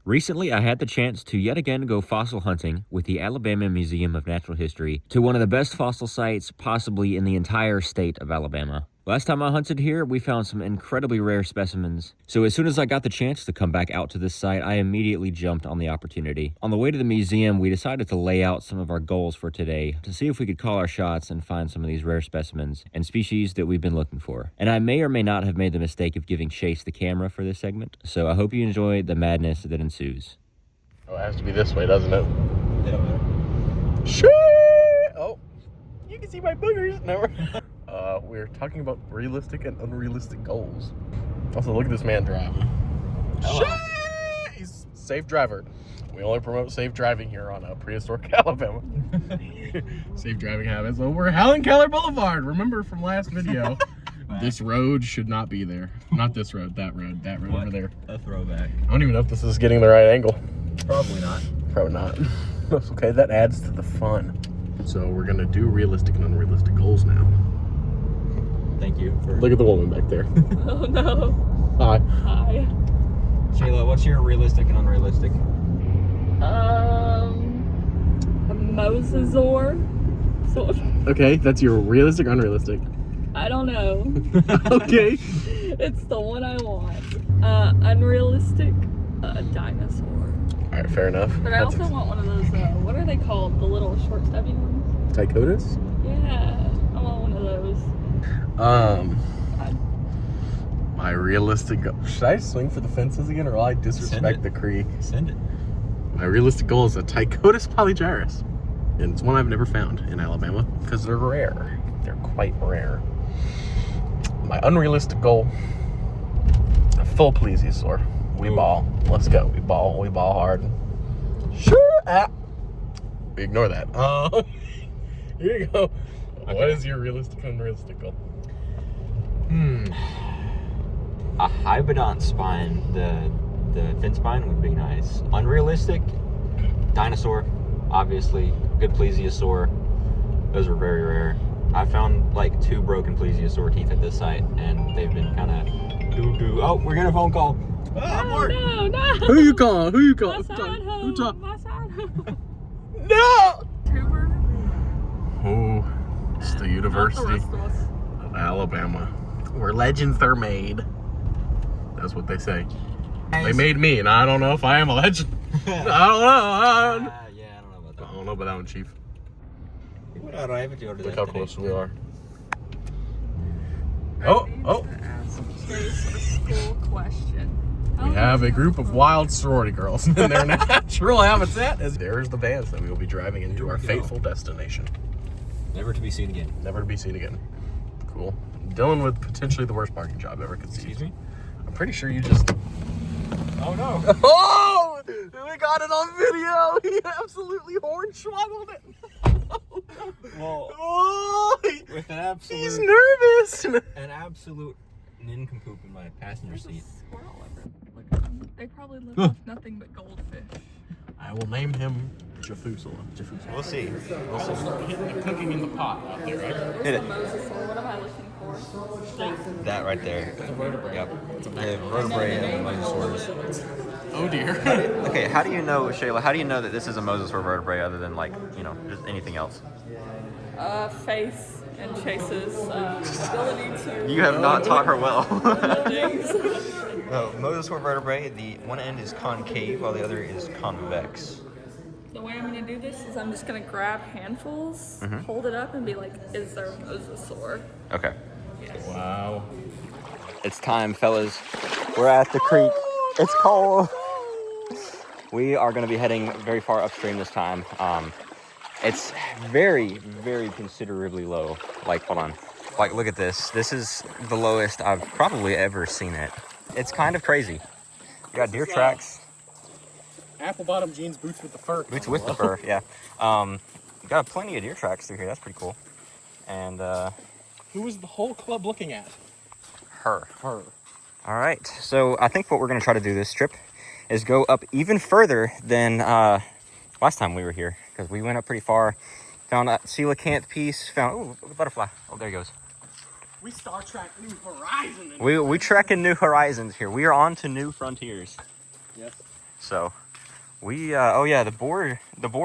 Recently, I had the chance to yet again go fossil hunting with the Alabama Museum of Natural History to one of the best fossil sites possibly in the entire state of Alabama. Last time I hunted here, we found some incredibly rare specimens. So as soon as I got the chance to come back out to this site, I immediately jumped on the opportunity. On the way to the museum, we decided to lay out some of our goals for today to see if we could call our shots and find some of these rare specimens and species that we've been looking for. And I may or may not have made the mistake of giving Chase the camera for this segment, so I hope you enjoy the madness that ensues. Oh, it has to be this way, doesn't it? Yeah. Shit! Oh, you can see my boogers. Never. We're talking about realistic and unrealistic goals. Also, look at this man drive. Shit! He's a safe driver. We only promote safe driving here on prehistoric Alabama. Safe driving habits. So we're Helen Keller Boulevard. Remember from last video, this road should not be there. Not this road, that road what? Over there. A throwback. I don't even know if this is getting the right angle. Probably not. Probably not. That's okay, that adds to the fun. So we're gonna do realistic and unrealistic goals now. Thank you for... Look at the woman back there. Oh no. Hi. Hi. Shayla, what's your realistic and unrealistic? A mosasaur. So Okay, that's your realistic or unrealistic? I don't know. Okay. It's the one I want. Unrealistic, dinosaur. Alright, fair enough. But I also want one of those, what are they called? The little short stubby ones? Tychotus? Yeah, I want one of those. My realistic goal. Should I swing for the fences again, or will I disrespect the creek? Send it. My realistic goal is a Tychotus polygyrus. And it's one I've never found in Alabama, because they're rare. They're quite rare. My unrealistic goal, a full plesiosaur. We ball. Let's go. We ball hard. Sure. We ignore that. Here you go. Okay. What is your realistic and unrealistic goal? A hybridont spine, the fin spine would be nice. Unrealistic, dinosaur, obviously. Good plesiosaur. Those are very rare. I found like 2 broken plesiosaur teeth at this site, and they've been kind of doo-doo. Oh, we're getting a phone call. No. Who you calling? Who My side home. No! Tuber. Oh, it's the University of Alabama, where legends are made. That's what they say. They made me, and I don't know if I am a legend. I don't know. Yeah, I don't know about that. I don't know about that one, Chief. Look Look how close we are. Oh. Chase a school question. We have a group of wild sorority girls, and their natural habitat is there's the vans that we will be driving into our fateful destination. Never to be seen again. Never to be seen again. Cool. Dylan with potentially the worst parking job ever conceived. Excuse me? I'm pretty sure you just... Oh no. Oh! We got it on video! He absolutely hornswoggled it! Well, Oh! with an absolute... He's nervous! An absolute nincompoop in my passenger There's seat. a squirrel ever. Look at them. They probably live off nothing but goldfish. I will name him Jafusala. We'll see. Hitting the cooking in the pot out there, right? Hit it. Mosasaur. What am I looking for? That right there. Yep. The vertebrae of the mosasaurs. Oh dear. Okay, how do you know, Shayla, how do you know that this is a mosasaur vertebrae other than like, you know, just anything else? Face and Chase's ability to... You have not taught her well. things. No, mosasaur vertebrae, the one end is concave while the other is convex. The way I'm going to do this is I'm just going to grab handfuls, hold it up, and be like, is there a mosasaur? Okay. Yes. Wow. It's time, fellas. We're at the creek. It's cold. We are going to be heading very far upstream this time. It's very, very considerably low. Like, hold on. Like, look at this. This is the lowest I've probably ever seen it. It's kind of crazy. You got deer tracks. Apple bottom jeans, boots with the fur. Boots with the fur, yeah. Got plenty of deer tracks through here. That's pretty cool. And, Who was the whole club looking at? her. Her. All right. So I think what we're going to try to do this trip is go up even further than last time we were here, because we went up pretty far. Found a coelacanth piece. Found a butterfly. Oh, there he goes. We Star Trek New Horizons. We trekking new horizons here. We are on to new frontiers. Yes. So we, oh yeah, the boar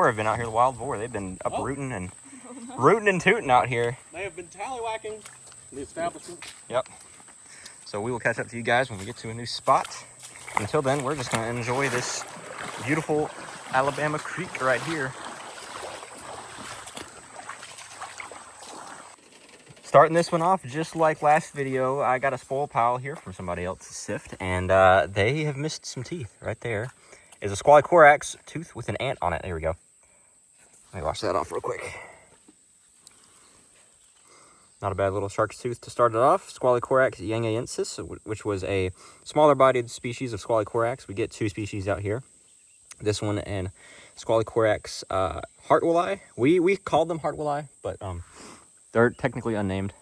have been out here, the wild boar. They've been uprooting and rooting and tooting out here. They have been tallywhacking the establishment. Yep. So we will catch up to you guys when we get to a new spot. Until then, we're just gonna enjoy this beautiful Alabama creek right here. Starting this one off, just like last video, I got a spoil pile here from somebody else's sift, and they have missed some teeth. Right there is a squally corax tooth with an ant on it. There we go. Let me wash that off real quick. Not a bad little shark's tooth to start it off. Squally corax yangaensis, which was a smaller bodied species of squally corax. We get two species out here. This one and squally corax hartwellii. We called them hartwellii, but they're technically unnamed.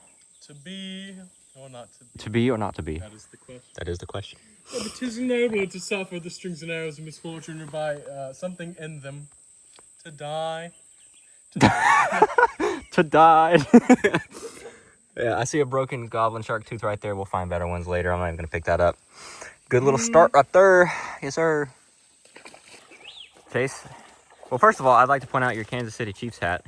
To be or not to be? To be or not to be? That is the question. That is the question. But it is noble to suffer the strings and arrows of misfortune, or by something in them to die. To die. Yeah, I see a broken goblin shark tooth right there. We'll find better ones later. I'm not even going to pick that up. Good little start right there. Yes, sir. Chase. Well, first of all, I'd like to point out your Kansas City Chiefs hat.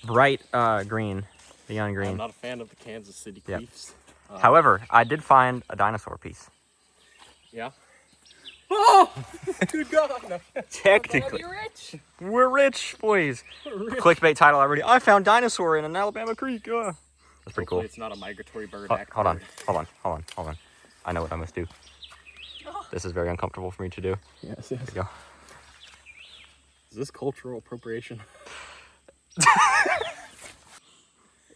Bright green. Neon green. I'm not a fan of the Kansas City Chiefs. Yep. However, I did find a dinosaur piece. Yeah. Oh! Good God! No. Technically. We're rich. We're rich, boys. Clickbait title already. I found dinosaur in an Alabama creek. That's pretty cool. It's not a migratory bird. Hold on. I know what I must do. This is very uncomfortable for me to do. Yes. There we go. Is this cultural appropriation?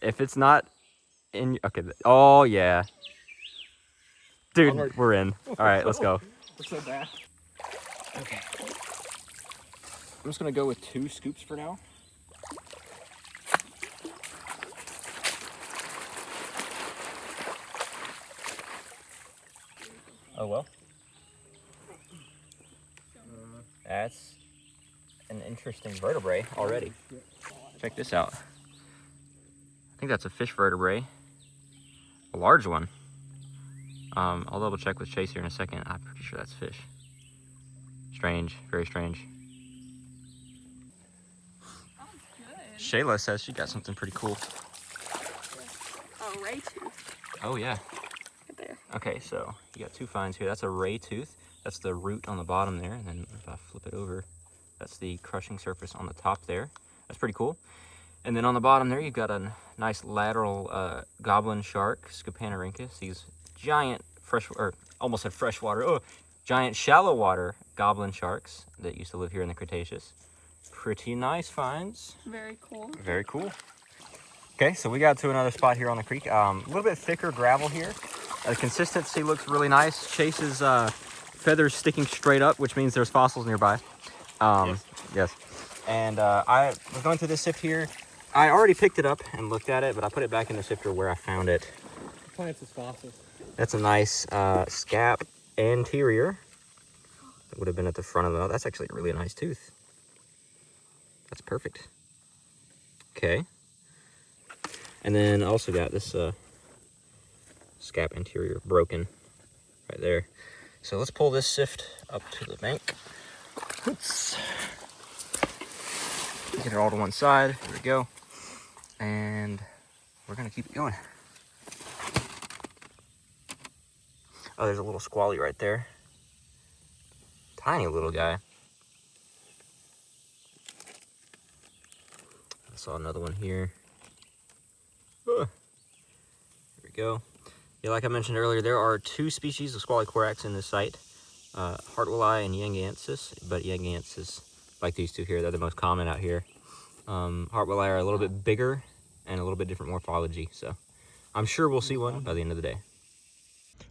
If it's not in, okay. Oh yeah, dude, we're in. All right, let's go. We're so bad. Okay. I'm just gonna go with 2 scoops for now. Oh well. That's an interesting vertebrae already. Check this out. I think that's a fish vertebrae. A large one. I'll double check with Chase here in a second. I'm pretty sure that's fish. Strange, very strange. Oh, good. Shayla says she got something pretty cool. Oh, ray tooth. Oh yeah. Right there. Okay, so you got 2 finds here. That's a ray tooth. That's the root on the bottom there. And then if I flip it over, that's the crushing surface on the top there. That's pretty cool. And then on the bottom there, you've got a nice lateral goblin shark, Scopanorhynchus. These giant almost said freshwater, giant shallow water goblin sharks that used to live here in the Cretaceous. Pretty nice finds. Very cool. Very cool. Okay, so we got to another spot here on the creek. A little bit thicker gravel here. The consistency looks really nice. Chase's feathers sticking straight up, which means there's fossils nearby. Yes. And I was going through this sift here. I already picked it up and looked at it, but I put it back in the sifter where I found it. Plants is fossils. That's a nice scap anterior. That would have been at the front of the... That's actually a really nice tooth. That's perfect. Okay. And then I also got this scap anterior broken right there. So let's pull this sift up to the bank. Oops. Get it all to one side. There we go. And we're going to keep it going. Oh, there's a little squally right there. Tiny little guy. I saw another one here. There we go. Yeah, like I mentioned earlier, there are 2 species of squally corax in this site. Hartwellii and yangaensis, but yangaensis, like these 2 here, they're the most common out here. Hartwellii are a little bit bigger and a little bit different morphology, so I'm sure we'll see one by the end of the day.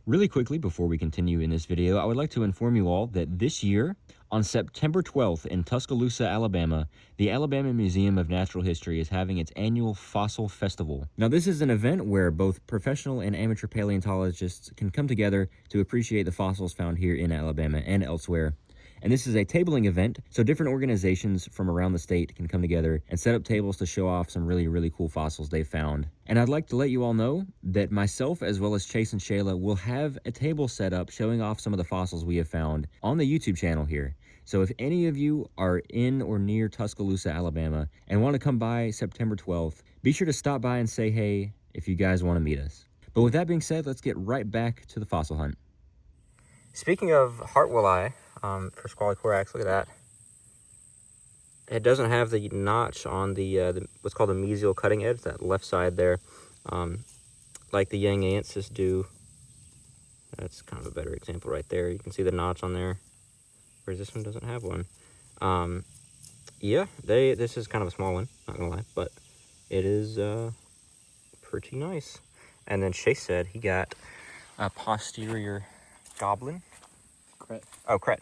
Really quickly, before we continue in this video, I would like to inform you all that this year, on September 12th in Tuscaloosa, Alabama, the Alabama Museum of Natural History is having its annual Fossil Festival. Now, this is an event where both professional and amateur paleontologists can come together to appreciate the fossils found here in Alabama and elsewhere. And this is a tabling event, so different organizations from around the state can come together and set up tables to show off some really, really cool fossils they found. And I'd like to let you all know that myself, as well as Chase and Shayla, will have a table set up showing off some of the fossils we have found on the YouTube channel here. So if any of you are in or near Tuscaloosa, Alabama, and want to come by September 12th, be sure to stop by and say hey if you guys want to meet us. But with that being said, let's get right back to the fossil hunt. Speaking of Hartwell eye, for squally corax, look at that. It doesn't have the notch on the what's called the mesial cutting edge, that left side there, like the Yangansis do. That's kind of a better example right there. You can see the notch on there, whereas this one doesn't have one. Yeah, this is kind of a small one, not gonna lie, but it is pretty nice. And then Chase said he got a posterior goblin. Cret. Oh, Cret.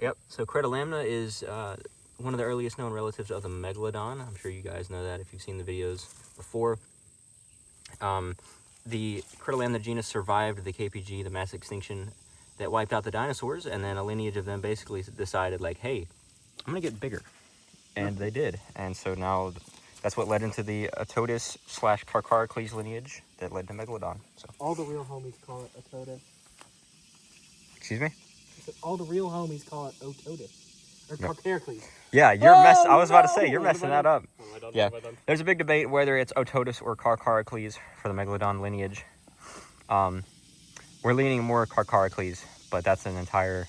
Yep, so Cretalamna is one of the earliest known relatives of the Megalodon. I'm sure you guys know that if you've seen the videos before. The Cretalamna genus survived the KPG, the mass extinction that wiped out the dinosaurs, and then a lineage of them basically decided, like, hey, I'm gonna get bigger. And they did. And so now that's what led into the Otodus / Carcarocles lineage that led to Megalodon. So All the real homies call it Otodus. excuse me? All the real homies call it Otodus. Or Carcarocles. Yeah, you're I was about to say, you're What have messing I that up. What have I done? Yeah, What have I done? there's a big debate whether it's Otodus or Carcarocles for the Megalodon lineage. We're leaning more Carcarocles, but that's an entire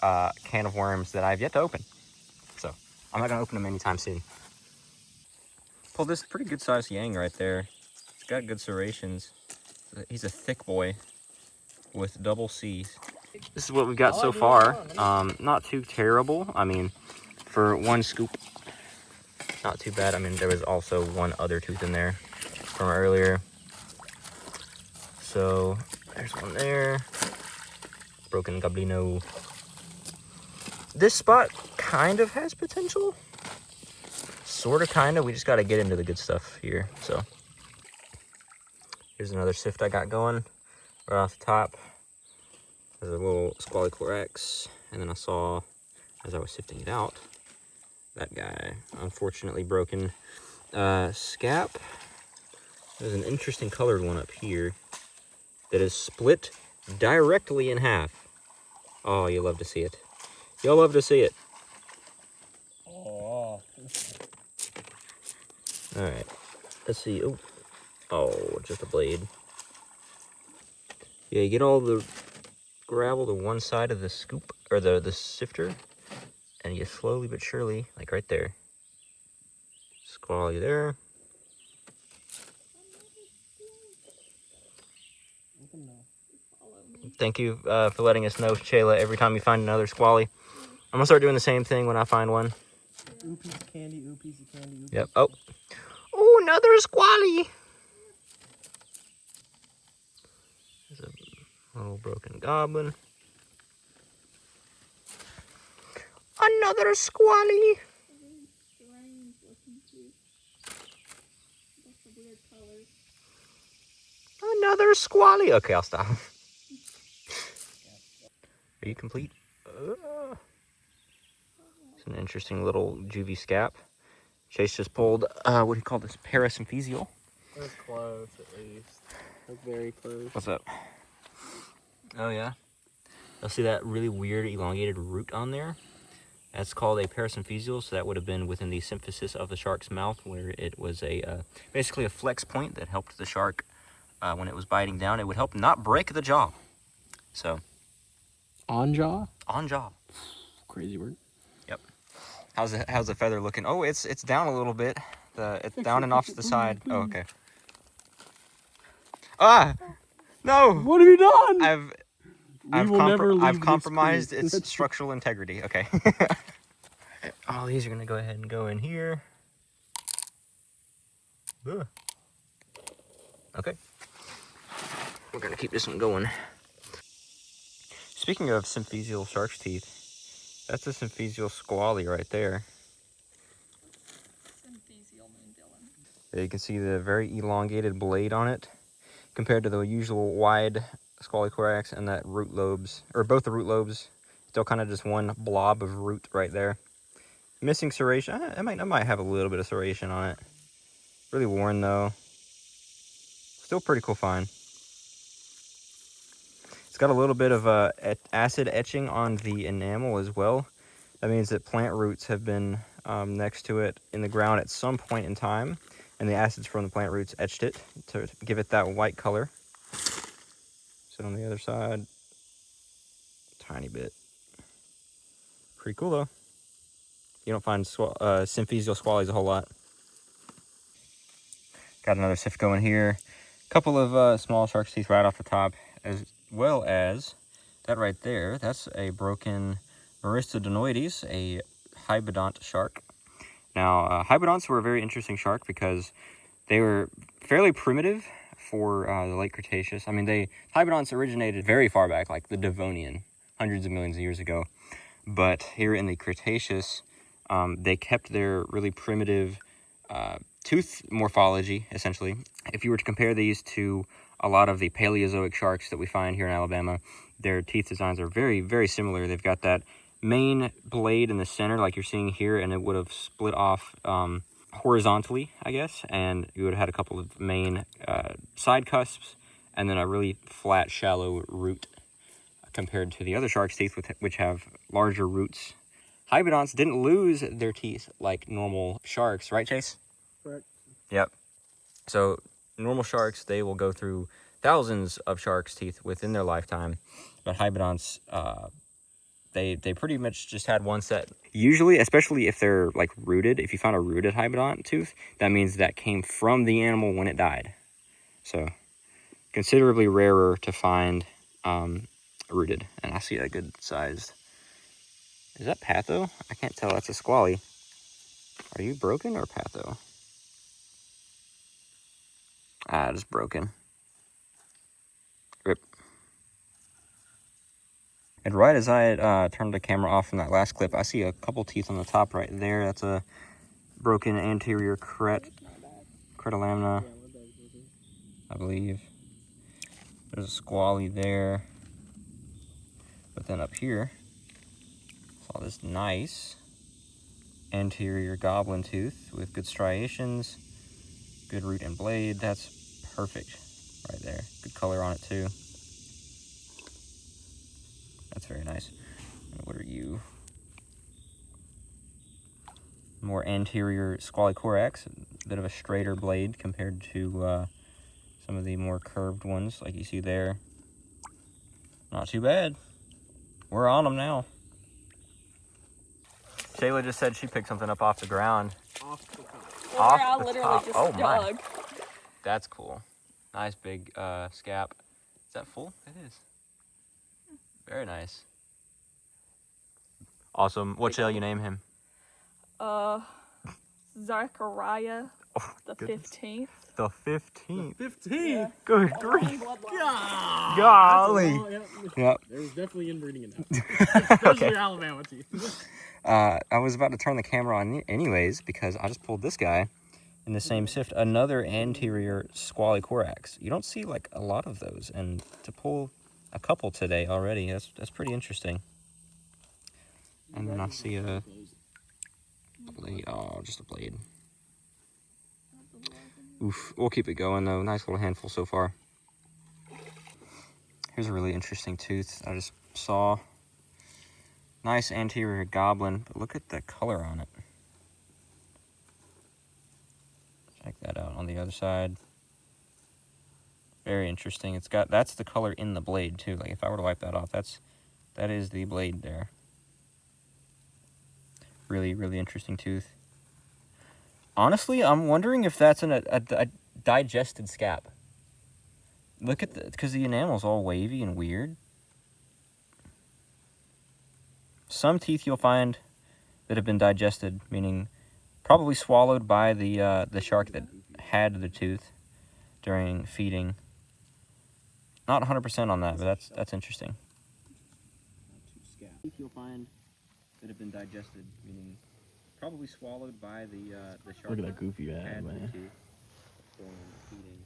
can of worms that I've yet to open. So I'm not gonna open them anytime soon. Pulled this pretty good sized Yang right there. It's got good serrations. He's a thick boy with double C's. This is what we've got so far. Not too terrible. I mean, for one scoop, not too bad. I mean, there was also one other tooth in there from earlier. So there's one there. Broken goblino. This spot kind of has potential. Sort of, kind of. We just got to get into the good stuff here. So here's another sift I got going right off the top. There's a little squally corax, and then I saw, as I was sifting it out, that guy, unfortunately broken. Scap. There's an interesting colored one up here that is split directly in half. Oh, you love to see it. You'll love to see it. Oh. All right, let's see. Oh, just a blade. Yeah, you get all the gravel to one side of the scoop, or the sifter, and you slowly but surely, like right there, squally there. Thank you for letting us know, Shayla, every time you find another squally. I'm gonna start doing the same thing when I find one. Ooh, piece of candy, ooh, piece of candy, ooh. Yep. Oh, another squally. There's a little broken goblin. Another squally. Another squally. Okay, I'll stop. Are you complete? It's an interesting little juvie scap. Chase just pulled, what do you call this? Parasymphysial. That's close, at least. That's very close. What's up? Oh, yeah. You'll see that really weird elongated root on there. That's called a parasymphysial, so that would have been within the symphysis of the shark's mouth, where it was a basically a flex point that helped the shark when it was biting down. It would help not break the jaw. So. On jaw? On jaw. Crazy word. Yep. How's the feather looking? Oh, it's down a little bit. It's down and off to the side. Oh, okay. Ah, no. What have you done? I've compromised its structural integrity. Okay. All these are gonna go ahead and go in here. Ugh. Okay. We're gonna keep this one going. Speaking of symphysial shark's teeth, that's a symphysial squally right there. Symphysial mean Dylan. There you can see the very elongated blade on it compared to the usual wide squally corax and that root lobes, or both the root lobes, still kind of just one blob of root right there. Missing serration. I might have a little bit of serration on it. Really worn though. Still pretty cool find. It's got a little bit of acid etching on the enamel as well. That means that plant roots have been next to it in the ground at some point in time, and the acids from the plant roots etched it to give it that white color. So on the other side, tiny bit. Pretty cool though. You don't find symphysial squallies a whole lot. Got another sift going here. A couple of small shark's teeth right off the top, as well as that right there. That's a broken Maristodonoides, a hybidont shark. Now, hybidonts were a very interesting shark because they were fairly primitive for the late Cretaceous. I mean, hybidonts originated very far back, like the Devonian, hundreds of millions of years ago. But here in the Cretaceous, they kept their really primitive tooth morphology, essentially. If you were to compare these to a lot of the Paleozoic sharks that we find here in Alabama, their teeth designs are very, very similar. They've got that main blade in the center, like you're seeing here, and it would have split off horizontally, I guess, and you would have had a couple of main side cusps, and then a really flat, shallow root compared to the other shark's teeth, which have larger roots. Hybidonts didn't lose their teeth like normal sharks, right, Chase? Correct. Yep. So normal sharks, they will go through thousands of shark's teeth within their lifetime, but hybidonts, they pretty much just had one set. Usually, especially if they're like rooted, if you found a rooted hybidont tooth, that means that came from the animal when it died. So considerably rarer to find rooted, and I see a good sized. Is that patho? I can't tell. That's a squally. Are you broken or patho? Ah, just broken. Rip. And right as I had turned the camera off from that last clip, I see a couple teeth on the top right there. That's a broken anterior cretalamina, I believe. There's a squally there. But then up here, saw this nice anterior goblin tooth with good striations, good root and blade. That's perfect right there. Good color on it too. That's very nice. What are you? More anterior squally corax, a bit of a straighter blade compared to some of the more curved ones like you see there. Not too bad. We're on them now. Shayla just said she picked something up off the ground. Off the top. Well, I literally just Oh dug. my. That's cool. Nice big scap. Is that full? It is. Very nice. Awesome. What shall you name him? Zachariah the goodness. 15th. The 15th. 15. Yeah. Good grief. Yeah. Golly. Yep. There's definitely inbreeding in that. Especially Okay. Alabama teeth. I was about to turn the camera on anyways because I just pulled this guy in the same sift. Another anterior squally corax. You don't see like a lot of those, and to pull a couple today already, that's pretty interesting. And then I see a blade. Oh, just a blade. Oof. We'll keep it going though. Nice little handful so far. Here's a really interesting tooth I just saw. Nice anterior goblin, but look at the color on it. Check that out on the other side. Very interesting. That's the color in the blade too. Like if I were to wipe that off, that is the blade there. Really, really interesting tooth. Honestly, I'm wondering if that's a digested scap. Look at because the enamel's all wavy and weird. Some teeth you'll find that have been digested, meaning probably swallowed by the shark that had the tooth during feeding. Not 100% on that, but that's interesting. Teeth you'll find that have been digested, meaning probably swallowed by the shark. Look at that goofy that bag, had the man. tooth during feeding.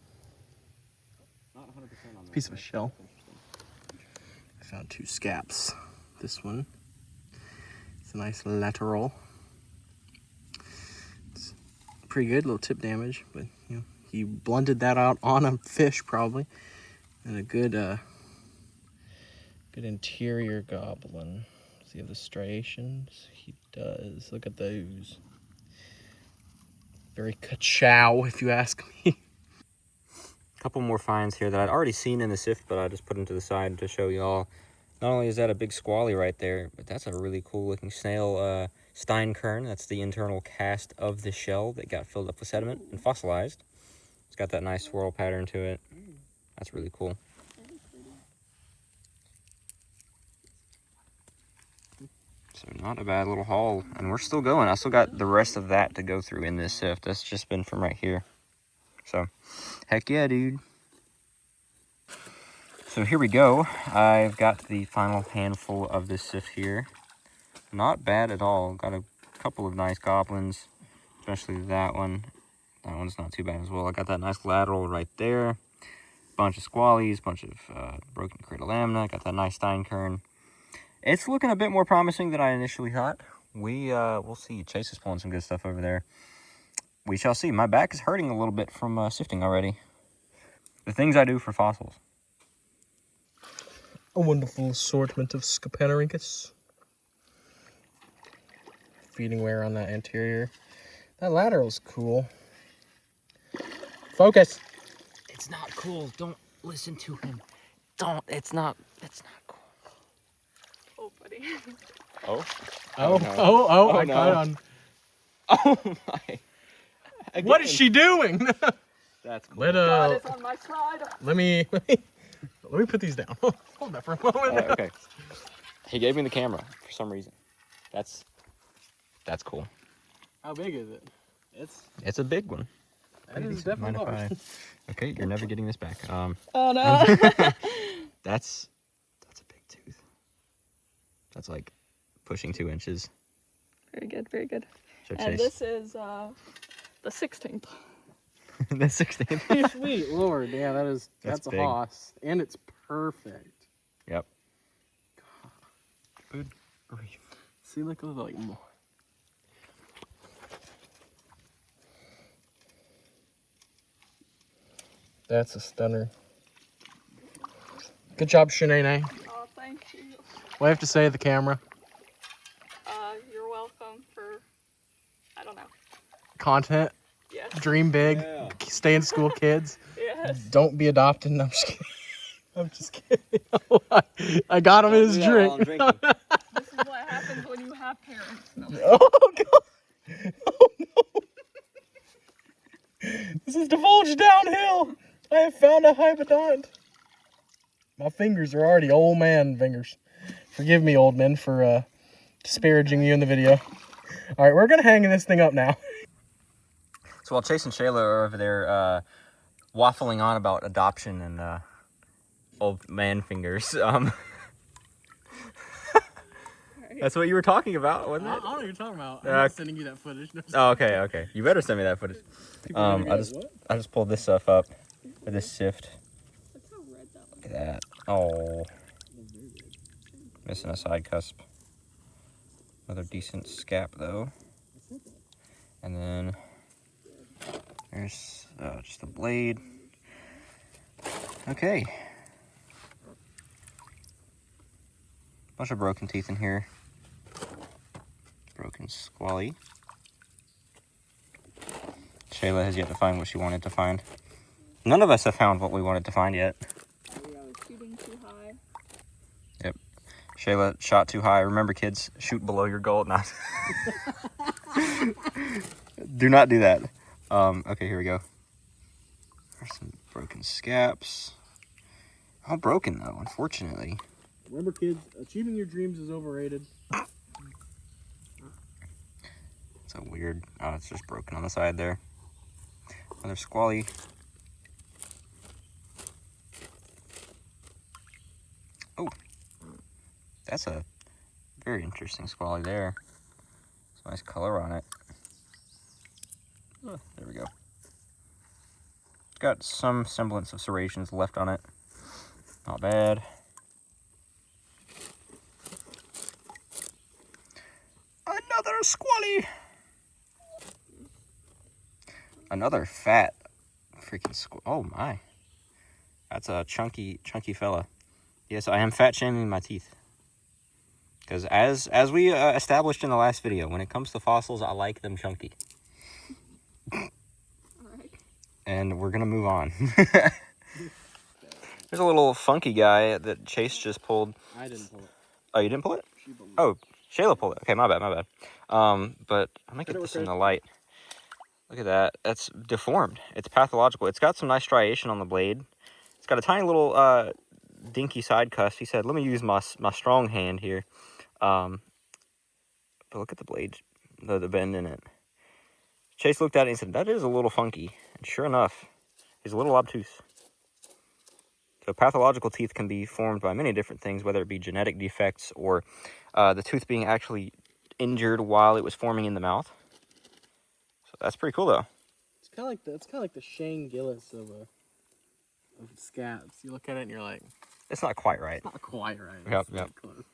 Not 100% on that. Piece of a but shell. that's interesting. I found two scaps. This one. It's a nice lateral. It's pretty good, little tip damage, but you know, he blunted that out on a fish probably. And a good Good interior goblin. Does he have the striations? He does. Look at those. Very ka-chow, if you ask me. A couple more finds here that I'd already seen in the sift, but I just put them to the side to show y'all. Not only is that a big squally right there, but that's a really cool looking snail steinkern. That's the internal cast of the shell that got filled up with sediment and fossilized. It's got that nice swirl pattern to it. That's really cool. So not a bad little haul, and we're still going. I still got the rest of that to go through in this sift. That's just been from right here. So, heck yeah, dude. So here we go. I've got the final handful of this sift here. Not bad at all. Got a couple of nice goblins, especially that one. That one's not too bad as well. I got that nice lateral right there. Bunch of squallies, bunch of broken cretalamina. Got that nice steinkern. It's looking a bit more promising than I initially thought. We'll see. Chase is pulling some good stuff over there. We shall see. My back is hurting a little bit from sifting already. The things I do for fossils. A wonderful assortment of Scopanorhynchus. Feeding wear on that interior. That lateral's cool. Focus. It's not cool. Don't listen to him. Don't. It's not cool. Oh, buddy. Oh. Oh, Oh, I no. caught on. Oh my. Again. What is she doing? That's cool. God is on my side. Let me put these down. Hold that for a moment. Okay. He gave me the camera for some reason. That's cool. How big is it? It's a big one. That is definitely large. Okay, you're never getting this back. Oh no. That's a big tooth. That's like pushing 2 inches. Very good, very good. So And Chase. this is the 16th. The 16th. Sweet Lord, yeah, that's a big. hoss. And it's perfect. Yep. Good grief. See, look like more. That's a stunner. Good job, Shanae. Oh, thank you. What do I have to say at the camera? You're welcome for, I don't know. Content, Yes. dream big, stay in school, kids. Yes. Don't be adopted. No, I'm just kidding. I'm just kidding. I got him his drink. This is what happens when you have parents. No. Oh, God. Oh, no. This is divulged downhill. I have found a hybidont. My fingers are already old man fingers. Forgive me, old men, for disparaging you in the video. All right, we're going to hang this thing up now. So while Chase and Shayla are over there waffling on about adoption and old man fingers, that's what you were talking about, wasn't I it? don't know what you're talking about. I'm not not sending you that footage. No, Oh, okay. You better send me that footage. I just pulled this stuff up for this sift. That's how red that Look at that. Oh. Missing a side cusp. Another decent scap though. And then there's just a blade. Okay. Bunch of broken teeth in here. Broken squally. Shayla has yet to find what she wanted to find. None of us have found what we wanted to find yet. We are shooting too high. Yep. Shayla shot too high. Remember, kids, shoot below your goal. Not. Do not do that. Okay, here we go. There's some broken scaps. All broken though, unfortunately. Remember, kids, achieving your dreams is overrated. It's a weird. Oh, it's just broken on the side there. Another squally. Oh, that's a very interesting squally there. Some nice color on it. Oh, there we go. It's got some semblance of serrations left on it. Not bad. Another squally. Another fat freaking squall. Oh my. That's a chunky fella. Yes, I am fat shaming my teeth. Because as we established in the last video, when it comes to fossils, I like them chunky. Alright. And we're gonna move on. There's a little funky guy that Chase just pulled. I didn't pull it. Oh, you didn't pull it? She pulled it. Oh, Shayla pulled it. Okay, my bad. But I'm gonna get this in the light. Look at that. That's deformed. It's pathological. It's got some nice striation on the blade. It's got a tiny little dinky side cusp. He said, let me use my strong hand here. But look at the blade, the bend in it. Chase looked at it and said, that is a little funky. And sure enough, he's a little obtuse. So pathological teeth can be formed by many different things, whether it be genetic defects or the tooth being actually injured while it was forming in the mouth. So that's pretty cool, though. It's kind of like the Shane Gillis of scabs. You look at it and you're like, It's not quite right. not quite right. Yep, It's yep. close.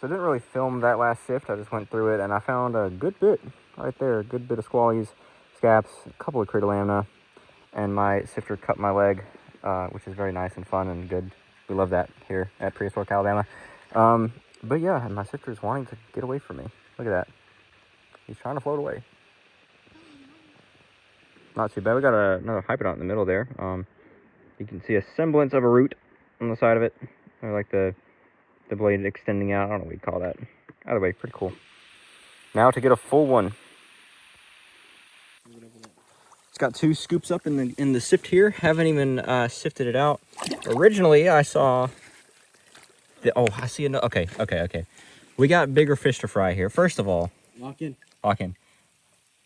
So I didn't really film that last sift. I just went through it, and I found a good bit right there. A good bit of squallies, scaps, a couple of cretalamina, and my sifter cut my leg, which is very nice and fun and good. We love that here at Prehistoric Alabama. But yeah, and my sifter is wanting to get away from me. Look at that. He's trying to float away. Not too bad. We got another hypodont in the middle there. You can see a semblance of a root on the side of it. Or like the blade extending out. I don't know what you'd call that. Either way, pretty cool. Now to get a full one. It's got 2 scoops up in the sift here. Haven't even sifted it out. Originally, I saw... I see another... Okay. We got bigger fish to fry here. First of all... Lock in.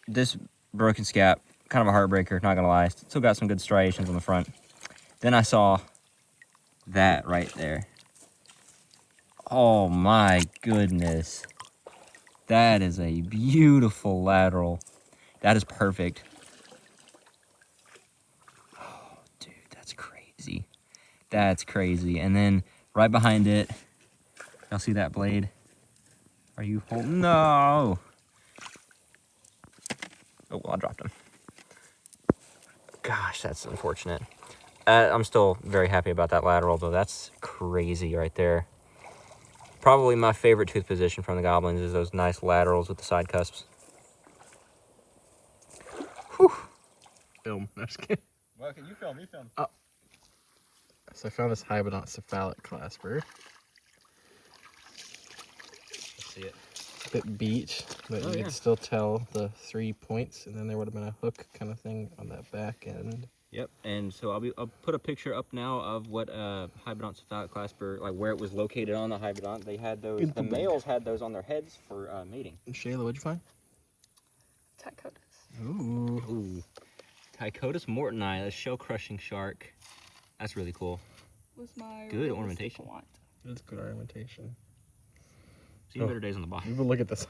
This broken scap, kind of a heartbreaker, not gonna lie. Still got some good striations on the front. Then I saw that right there. Oh my goodness. That is a beautiful lateral. That is perfect. Oh, dude, that's crazy. That's crazy. And then right behind it, y'all see that blade? Are you holding? No! Oh, well, I dropped him. Gosh, that's unfortunate. I'm still very happy about that lateral, though. That's crazy right there. Probably my favorite tooth position from the goblins is those nice laterals with the side cusps. Whew. Film. No, just kidding. Well, can you film? You film. Oh. So I found this Hybodont cephalic clasper. Let's see it. A bit beat, but you yeah. could still tell the 3 points, and then there would have been a hook kind of thing on that back end. Yep, and so I'll put a picture up now of what Hybodont cephalic clasper, like where it was located on the Hybodont. They had those, the males had those on their heads for mating. And Shayla, what'd you find? Tychotus. Ooh. Tychotus mortoni, a shell-crushing shark. That's really cool. Was my Good realistic ornamentation. want. That's good ornamentation. Seen better days on the bottom. You would look at this.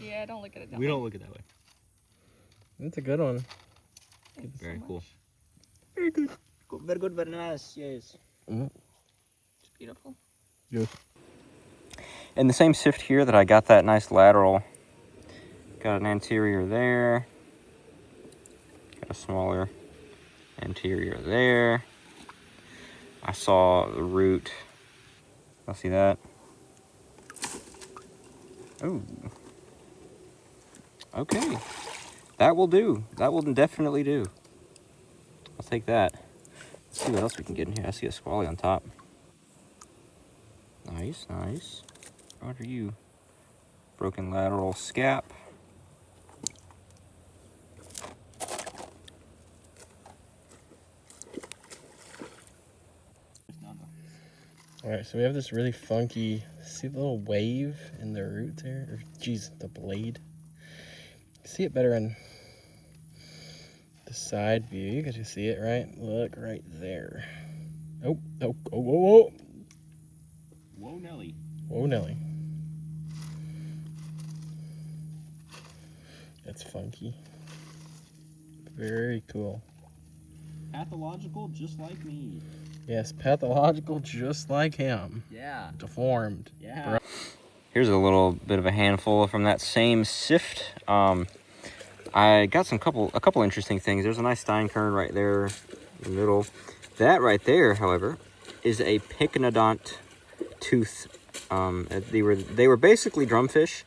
Yeah, don't look at it. We don't look at it that way. That's a good one. Thank you so Very much. cool. Very good. Very good, very nice, yes. Mm. It's beautiful. Yes. In the same sift here that I got that nice lateral, got an anterior there, got a smaller anterior there. I saw the root. I'll see that. Ooh. Okay. That will do. That will definitely do. I'll take that. Let's see what else we can get in here. I see a squally on top. Nice, nice. What are you? Broken lateral scap. Alright, so we have this really funky, see the little wave in the root there? Or, geez, the blade. See it better in the side view. You can see it, right? Look right there. Oh, oh, oh, whoa, whoa. Whoa, Nelly. Whoa, Nelly. That's funky. Very cool. Pathological, just like me. Yes, pathological, just like him. Yeah. Deformed. Yeah. Here's a little bit of a handful from that same sift. I got a couple interesting things. There's a nice Steinkern right there in the middle. That right there, however, is a pycnodont tooth. They were basically drumfish.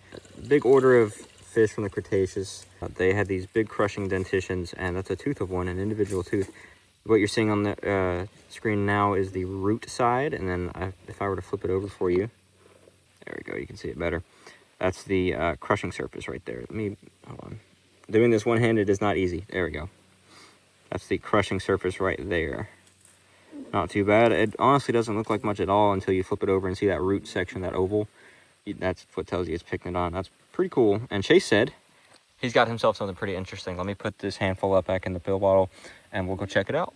Big order of fish from the Cretaceous. They had these big crushing dentitions, and that's a tooth of one, an individual tooth. What you're seeing on the screen now is the root side, and then if I were to flip it over for you, there we go, you can see it better. That's the crushing surface right there. Hold on. Doing this one-handed is not easy. There we go. That's the crushing surface right there. Not too bad. It honestly doesn't look like much at all until you flip it over and see that root section, that oval. That's what tells you it's pycnodont. That's pretty cool. And Chase said he's got himself something pretty interesting. Let me put this handful up back in the pill bottle, and we'll go check it out.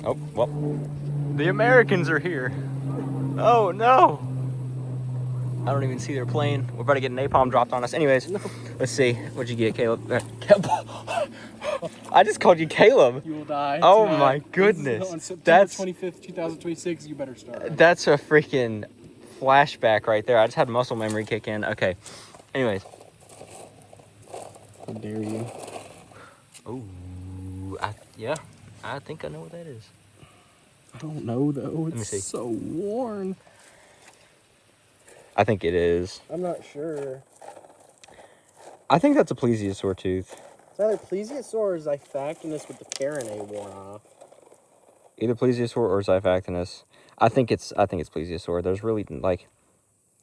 Oh, well, the Americans are here. Oh, no. I don't even see their plane. We're about to get napalm dropped on us. Anyways, let's see. What'd you get, Caleb? I just called you Caleb. You will die. Oh tonight. my goodness. On September That's 25th, 2026. You better start. That's a freaking flashback right there. I just had muscle memory kick in. Okay. Anyways. How dare you? Oh, yeah. I think I know what that is. I don't know though. me see. It's so worn. I think it is. I'm not sure. I think that's a plesiosaur tooth. It's either plesiosaur or xiphactinus with the carinae worn off. Either plesiosaur or xiphactinus. I think it's plesiosaur. There's really like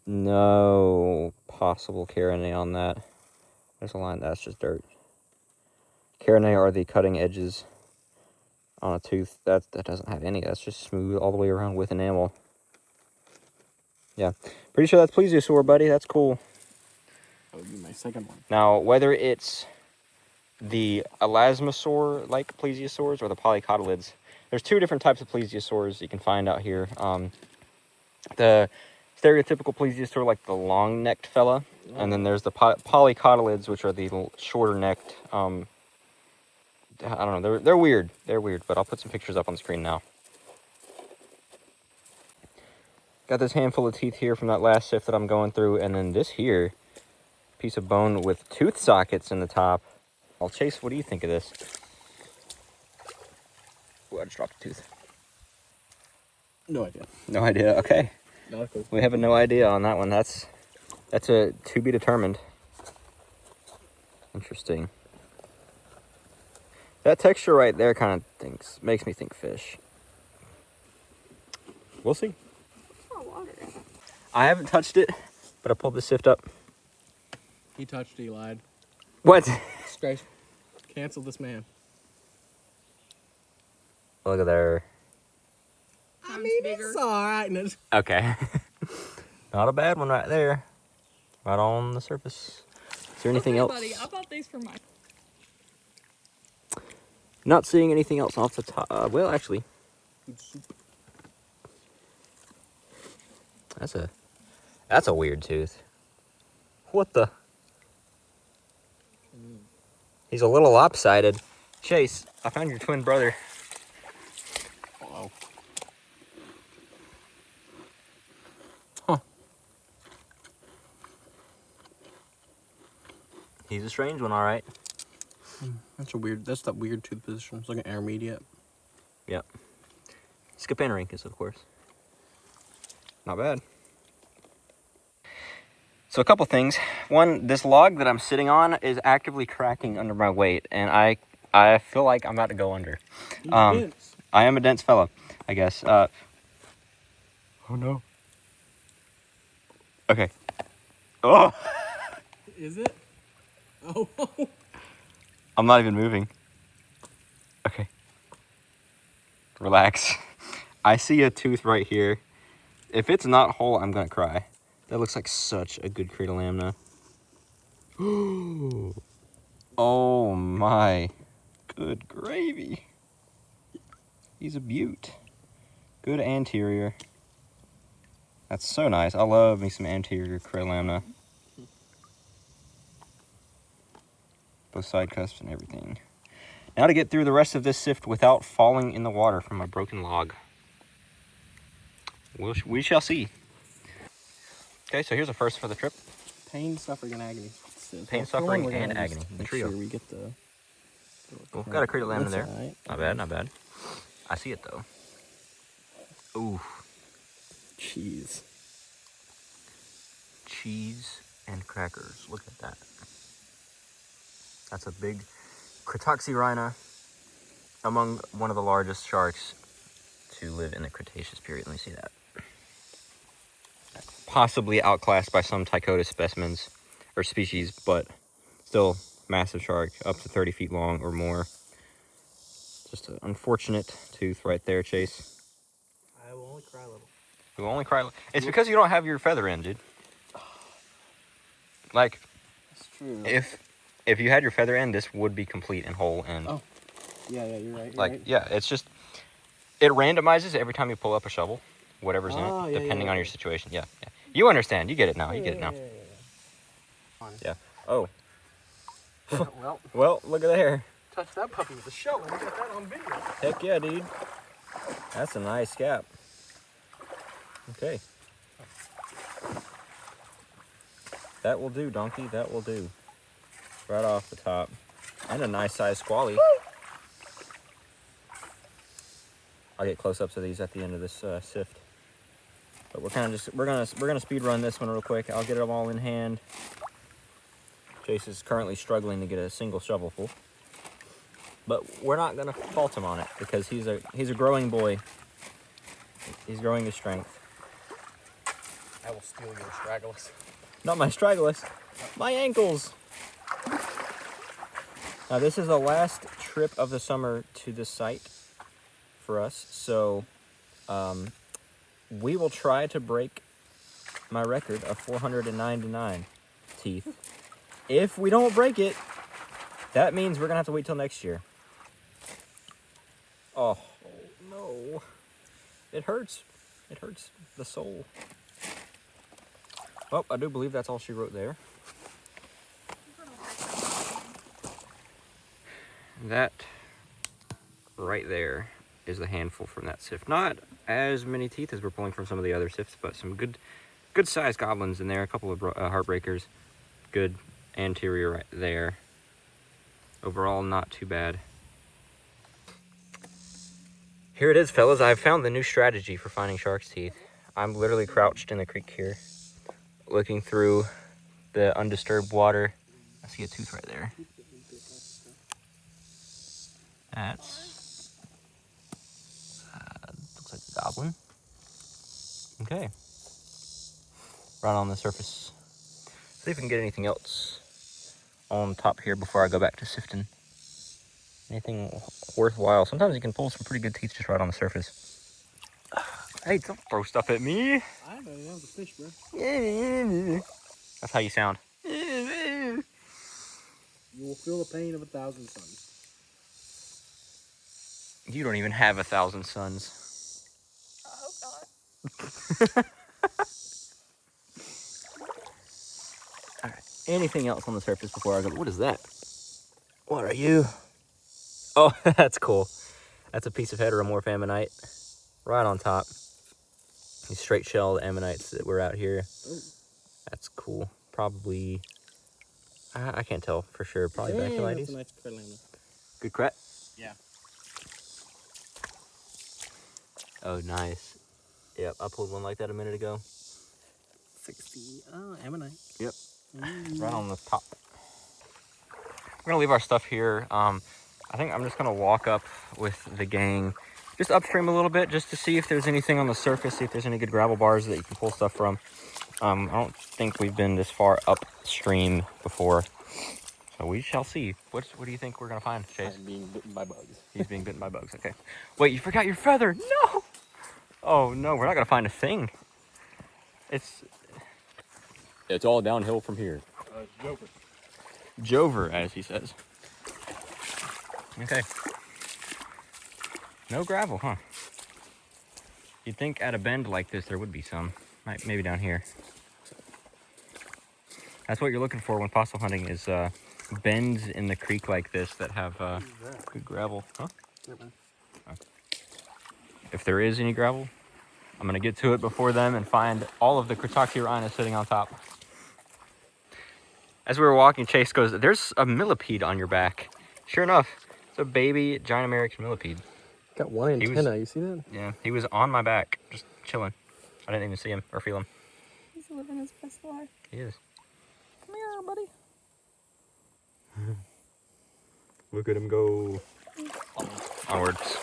no possible carinae on that. There's a line that's just dirt. Carinae are the cutting edges on a tooth. That doesn't have any. That's just smooth all the way around with enamel. Yeah, pretty sure that's plesiosaur, buddy. That's cool. That would be my second one. Now, whether it's the elasmosaur-like plesiosaurs or the polycotylids, there's two different types of plesiosaurs you can find out here. The stereotypical plesiosaur, like the long-necked fella, and then there's the polycotylids, which are the shorter-necked. I don't know. They're weird. They're weird, but I'll put some pictures up on the screen now. Got this handful of teeth here from that last sift that I'm going through, and then this here piece of bone with tooth sockets in the top. Well, Chase, what do you think of this? Oh, I just dropped a tooth. No idea. No idea. Okay. Not a clue. We have a no idea on that one. That's a to be determined. Interesting. That texture right there kind of makes me think fish. We'll see. I haven't touched it, but I pulled the sift up. He touched it, he lied. What? Disgrace. Cancel this man. Look at there. I mean, it's alright. Okay. Not a bad one right there. Right on the surface. Is there anything else? Buddy, I bought these for my... Not seeing anything else off the top. Well, actually. That's a weird tooth. What the? He's a little lopsided. Chase, I found your twin brother. Hello. Huh. He's a strange one, all right. That's that weird tooth position. It's like an intermediate. Yep. Scapanorhynchus, of course. Not bad. So a couple things. One, this log that I'm sitting on is actively cracking under my weight, and I feel like I'm about to go under. I am a dense fella, I guess. Oh no. Okay. Oh. Is it? Oh. I'm not even moving. Okay. Relax. I see a tooth right here. If it's not whole, I'm gonna cry. That looks like such a good cretalamina. Oh my. Good gravy. He's a beaut. Good anterior. That's so nice. I love me some anterior cretalamina. Both side cusps and everything. Now to get through the rest of this sift without falling in the water from my broken log. We shall see. Okay, so here's a first for the trip. Pain, suffering, and agony. Pain, suffering, and agony. The Make trio. sure we get the... Cool. Got a cretalamina there. Right. Not bad, not bad. I see it though. Ooh, Cheese. cheese and crackers. Look at that. That's a big cretaceous, among one of the largest sharks to live in the Cretaceous period. Let me see that. Possibly outclassed by some Tychodus specimens or species, but still massive shark, up to 30 feet long or more. Just an unfortunate tooth right there, Chase. I will only cry a little. You will only cry. It's because you don't have your feather in, dude. Like, That's true. if you had your feather in, this would be complete and whole and Oh. Yeah, you're right. yeah, it's just it randomizes every time you pull up a shovel, whatever's in Oh, it, yeah, depending yeah, on yeah. your situation. Yeah. You understand. You get it now. You get it now. Yeah. Oh. Well, look at there. Touch that puppy with a shovel. We got that on video. Heck yeah, dude. That's a nice scap. Okay. That will do, donkey. That will do. Right off the top. And a nice size squally. I'll get close-ups of these at the end of this sift. But we're gonna speed run this one real quick. I'll get them all in hand. Chase is currently struggling to get a single shovelful. But we're not gonna fault him on it because he's a growing boy. He's growing his strength. I will steal your stragglers. Not my stragglers, my ankles. Now this is the last trip of the summer to this site for us, so we will try to break my record of 499 teeth. If we don't break it, that means we're gonna have to wait till next year. Oh no, it hurts. It hurts the soul. Well, I do believe that's all she wrote there. That right there is the handful from that sift. Not as many teeth as we're pulling from some of the other sifts, but some good sized goblins in there. A couple of heartbreakers. Good anterior right there. Overall, not too bad. Here it is, fellas. I've found the new strategy for finding shark's teeth. I'm literally crouched in the creek here, looking through the undisturbed water. I see a tooth right there. That's looks like a goblin. Okay, right on the surface. See if we can get anything else on top here before I go back to sifting. Anything worthwhile. Sometimes you can pull some pretty good teeth just right on the surface. Hey, don't throw stuff at me. I know, that was a fish, bro. That's how you sound. You will feel the pain of 1,000 suns. You don't even have 1,000 sons. I hope not. All right. Anything else on the surface before I go? What is that? What are you? Oh, that's cool. That's a piece of heteromorph ammonite right on top. These straight shelled ammonites that were out here. Ooh. That's cool. Probably, I can't tell for sure. Probably baculites. That's a nice cretaceous. Good crat. Yeah. Oh, nice. Yep, I pulled one like that a minute ago. 60. Oh, ammonite. Yep. Right on the top. We're gonna leave our stuff here. I think I'm just gonna walk up with the gang, just upstream a little bit, just to see if there's anything on the surface, see if there's any good gravel bars that you can pull stuff from. I don't think we've been this far upstream before, so we shall see. What do you think we're gonna find, Chase? I'm being bitten by bugs. He's being bitten by bugs. Okay. Wait, you forgot your feather. No. Oh no, we're not gonna find a thing. It's all downhill from here. Joker. Jover, as he says. Okay. No gravel, huh? You'd think at a bend like this there would be some. Maybe down here. That's what you're looking for when fossil hunting is bends in the creek like this that have good gravel. Huh? Yeah, man. If there is any gravel, I'm gonna get to it before them and find all of the cretaceous sitting on top. As we were walking, Chase goes, "There's a millipede on your back." Sure enough, it's a baby giant American millipede. Got one He was- antenna. You see that? Yeah, he was on my back, just chilling. I didn't even see him or feel him. He's living his best life. He is. Come here, buddy. Look at him go. Onwards.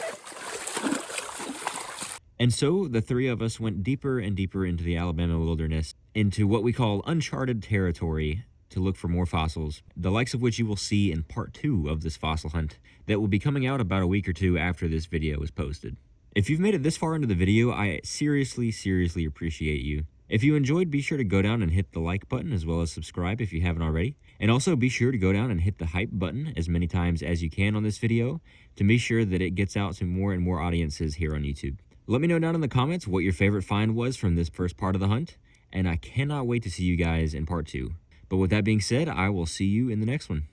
And so the three of us went deeper and deeper into the Alabama wilderness, into what we call uncharted territory, to look for more fossils, the likes of which you will see in part 2 of this fossil hunt that will be coming out about a week or two after this video is posted. If you've made it this far into the video, I seriously appreciate you. If you enjoyed, be sure to go down and hit the like button, as well as subscribe if you haven't already. And also be sure to go down and hit the hype button as many times as you can on this video to be sure that it gets out to more and more audiences here on YouTube. Let me know down in the comments what your favorite find was from this first part of the hunt, and I cannot wait to see you guys in part 2. But with that being said, I will see you in the next one.